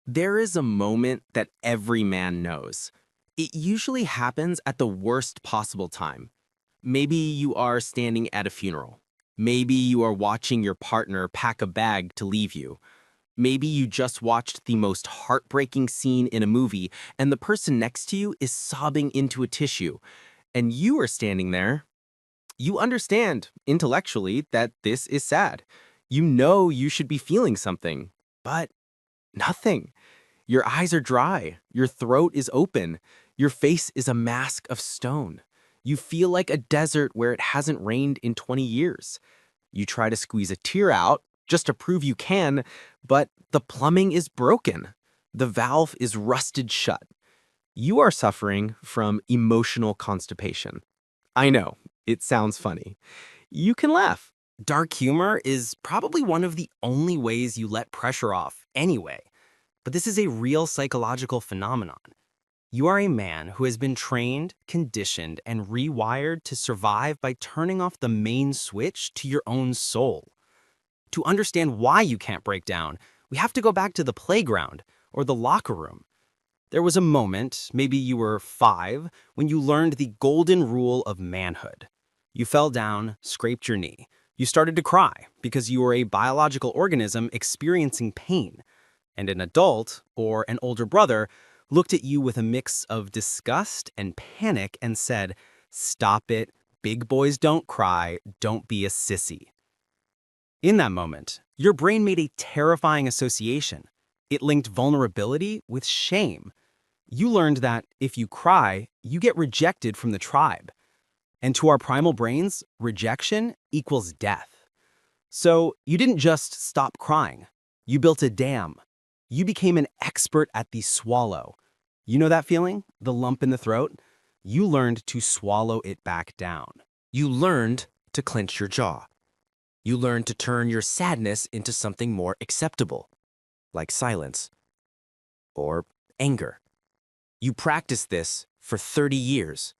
There is a moment that every man knows. It usually happens at the worst possible time. Maybe you are standing at a funeral. Maybe you are watching your partner pack a bag to leave you. Maybe you just watched the most heartbreaking scene in a movie and the person next to you is sobbing into a tissue. And you are standing there. You understand intellectually that this is sad. You know you should be feeling something, but nothing. Your eyes are dry, your throat is open, your face is a mask of stone. You feel like a desert where it hasn't rained in 20 years. You try to squeeze a tear out just to prove you can, but the plumbing is broken. The valve is rusted shut. You are suffering from emotional constipation. I know, it sounds funny. You can laugh. Dark humor is probably one of the only ways you let pressure off anyway. But this is a real psychological phenomenon. You are a man who has been trained, conditioned, and rewired to survive by turning off the main switch to your own soul. To understand why you can't break down, we have to go back to the playground or the locker room. There was a moment, maybe you were 5, when you learned the golden rule of manhood. You fell down, scraped your knee. You started to cry because you were a biological organism experiencing pain. And an adult, or an older brother, looked at you with a mix of disgust and panic and said, "Stop it, big boys don't cry, don't be a sissy." In that moment, your brain made a terrifying association. It linked vulnerability with shame. You learned that if you cry, you get rejected from the tribe. And to our primal brains, rejection equals death. So you didn't just stop crying. You built a dam. You became an expert at the swallow. You know that feeling? The lump in the throat? You learned to swallow it back down. You learned to clench your jaw. You learned to turn your sadness into something more acceptable, like silence or anger. You practiced this for 30 years,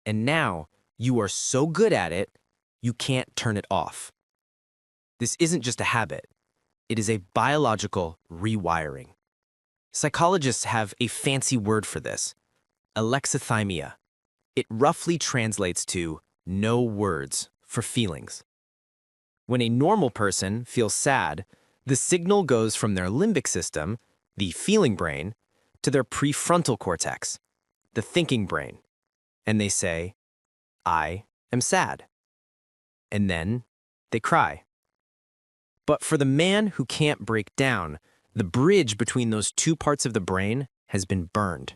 and now you are so good at it, you can't turn it off. This isn't just a habit. It is a biological rewiring. Psychologists have a fancy word for this, alexithymia. It roughly translates to no words for feelings. When a normal person feels sad, the signal goes from their limbic system, the feeling brain, to their prefrontal cortex, the thinking brain. And they say, "I am sad." And then they cry. But for the man who can't break down, the bridge between those two parts of the brain has been burned.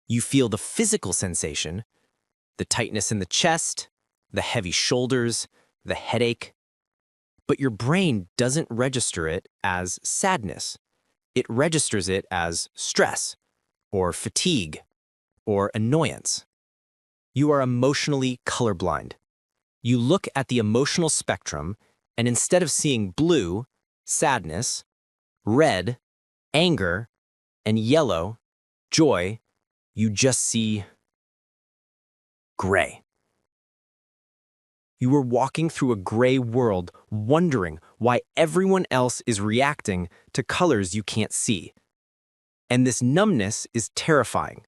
You feel the physical sensation, the tightness in the chest, the heavy shoulders, the headache. But your brain doesn't register it as sadness. It registers it as stress, or fatigue, or annoyance. You are emotionally colorblind. You look at the emotional spectrum, and instead of seeing blue, sadness, red, anger, and yellow, joy, you just see gray. You are walking through a gray world, wondering why everyone else is reacting to colors you can't see. And this numbness is terrifying,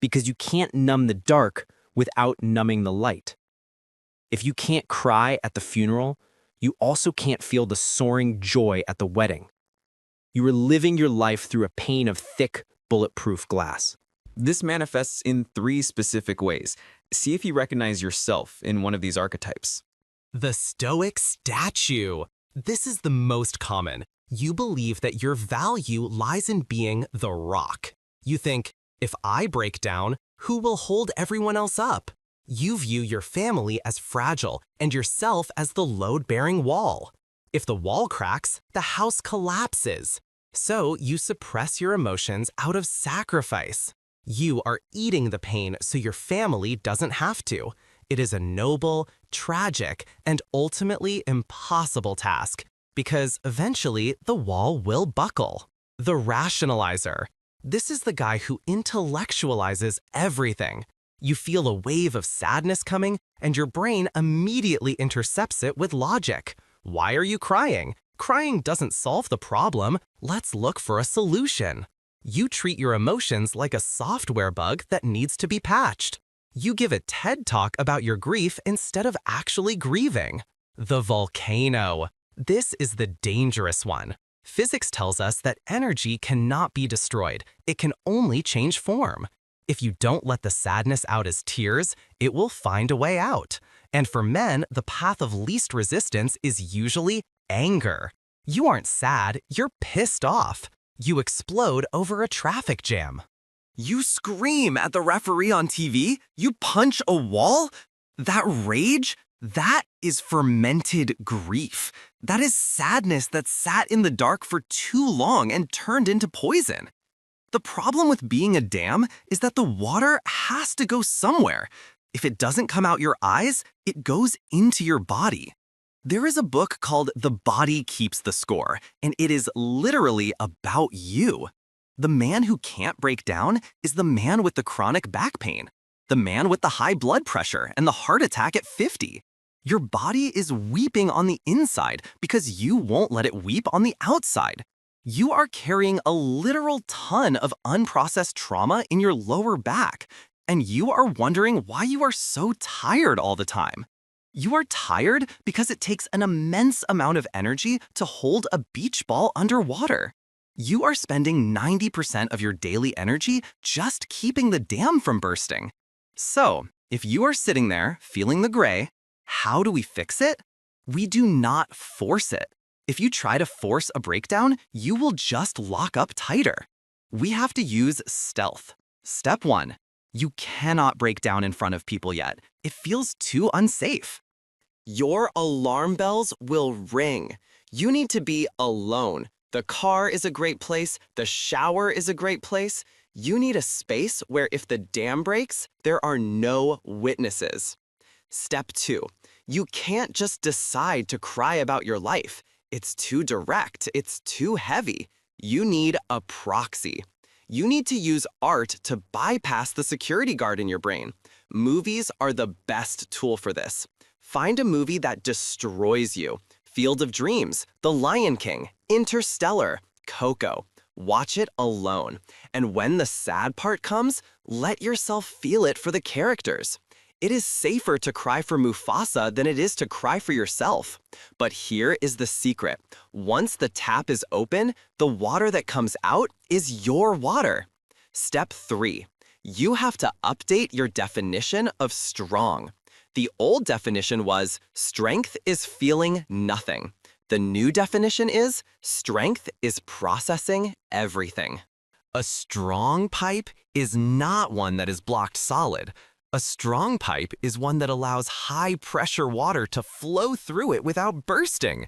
because you can't numb the dark without numbing the light. If you can't cry at the funeral, you also can't feel the soaring joy at the wedding. You are living your life through a pane of thick, bulletproof glass. This manifests in 3 specific ways. See if you recognize yourself in one of these archetypes. The Stoic statue. This is the most common. You believe that your value lies in being the rock. You think, if I break down, who will hold everyone else up? You view your family as fragile and yourself as the load-bearing wall. If the wall cracks, the house collapses. So you suppress your emotions out of sacrifice. You are eating the pain so your family doesn't have to. It is a noble, tragic, and ultimately impossible task, because eventually the wall will buckle. The rationalizer. This is the guy who intellectualizes everything. You feel a wave of sadness coming, and your brain immediately intercepts it with logic. Why are you crying? Crying doesn't solve the problem. Let's look for a solution. You treat your emotions like a software bug that needs to be patched. You give a TED Talk about your grief instead of actually grieving. The volcano. This is the dangerous one. Physics tells us that energy cannot be destroyed. It can only change form. If you don't let the sadness out as tears, it will find a way out. And for men, the path of least resistance is usually anger. You aren't sad, you're pissed off. You explode over a traffic jam. You scream at the referee on TV? You punch a wall? That rage? That is fermented grief. That is sadness that sat in the dark for too long and turned into poison. The problem with being a dam is that the water has to go somewhere. If it doesn't come out your eyes, it goes into your body. There is a book called The Body Keeps the Score, and it is literally about you. The man who can't break down is the man with the chronic back pain, the man with the high blood pressure and the heart attack at 50. Your body is weeping on the inside because you won't let it weep on the outside. You are carrying a literal ton of unprocessed trauma in your lower back, and you are wondering why you are so tired all the time. You are tired because it takes an immense amount of energy to hold a beach ball underwater. You are spending 90% of your daily energy just keeping the dam from bursting. So, if you are sitting there feeling the gray, how do we fix it? We do not force it. If you try to force a breakdown, you will just lock up tighter. We have to use stealth. Step 1. You cannot break down in front of people yet. It feels too unsafe. Your alarm bells will ring. You need to be alone. The car is a great place. The shower is a great place. You need a space where if the dam breaks, there are no witnesses. Step 2. You can't just decide to cry about your life. It's too direct. It's too heavy. You need a proxy. You need to use art to bypass the security guard in your brain. Movies are the best tool for this. Find a movie that destroys you. Field of Dreams, The Lion King, Interstellar, Coco. Watch it alone. And when the sad part comes, let yourself feel it for the characters. It is safer to cry for Mufasa than it is to cry for yourself. But here is the secret. Once the tap is open, the water that comes out is your water. Step 3. You have to update your definition of strong. The old definition was strength is feeling nothing. The new definition is strength is processing everything. A strong pipe is not one that is blocked solid. A strong pipe is one that allows high-pressure water to flow through it without bursting.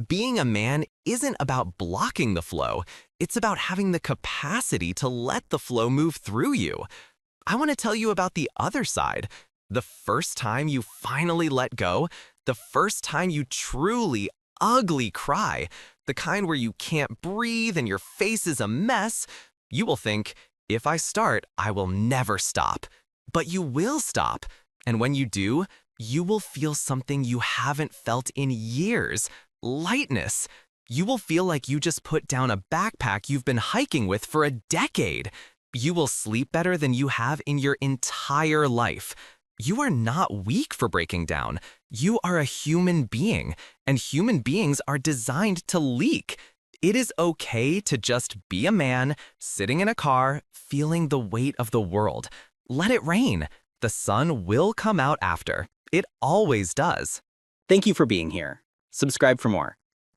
Being a man isn't about blocking the flow. It's about having the capacity to let the flow move through you. I want to tell you about the other side. The first time you finally let go, the first time you truly ugly cry, the kind where you can't breathe and your face is a mess, you will think, if I start, I will never stop. But you will stop, and when you do, you will feel something you haven't felt in years, lightness. You will feel like you just put down a backpack you've been hiking with for a decade. You will sleep better than you have in your entire life. You are not weak for breaking down. You are a human being, and human beings are designed to leak. It is okay to just be a man, sitting in a car, feeling the weight of the world. Let it rain. The sun will come out after. It always does. Thank you for being here. Subscribe for more.